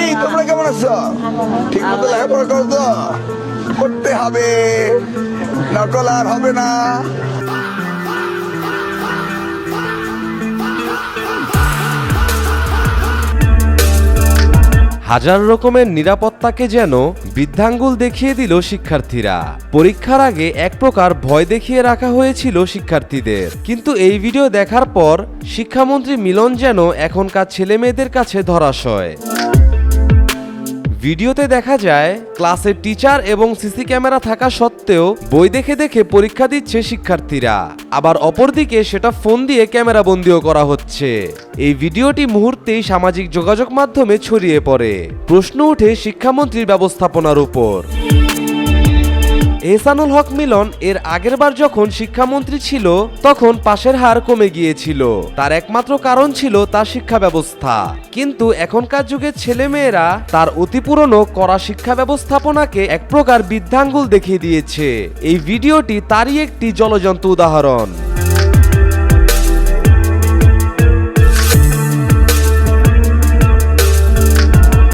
এই তোমরা কেমন আছো? ঠিক মতো লেখাপড়া করো তো? করতে হবে, নকল আর হবে না। হাজার রকমের নিরাপত্তাকে যেন বৃদ্ধাঙ্গুল দেখিয়ে দিল শিক্ষার্থীরা। পরীক্ষার আগে এক প্রকার ভয় দেখিয়ে রাখা হয়েছিল শিক্ষার্থীদের, কিন্তু এই ভিডিও দেখার পর শিক্ষামন্ত্রী মিলন যেন এখনকার ছেলেমেয়েদের কাছে ধরাশয়। ভিডিওতে দেখা যায় ক্লাসের টিচার এবং সিসি ক্যামেরা থাকা সত্ত্বেও বই দেখে দেখে পরীক্ষা দিচ্ছে শিক্ষার্থীরা, আবার অপরদিকে সেটা ফোন দিয়ে ক্যামেরা বন্দিও করা হচ্ছে। এই ভিডিওটি মুহূর্তেই সামাজিক যোগাযোগ মাধ্যমে ছড়িয়ে পড়ে। প্রশ্ন ওঠে শিক্ষামন্ত্রীর ব্যবস্থাপনার উপর। এহসানুল হক মিলন এর আগেরবার যখন শিক্ষামন্ত্রী ছিল তখন পাশের হার কমে গিয়েছিল, তার একমাত্র কারণ ছিল তার শিক্ষা ব্যবস্থা। কিন্তু এখনকার যুগের ছেলেমেয়েরা তার অতি পুরনো কড়া শিক্ষা ব্যবস্থাপনাকে এক প্রকার বৃদ্ধাঙ্গুল দেখিয়ে দিয়েছে। এই ভিডিওটি তারই একটি জ্বলজ্বন্ত উদাহরণ।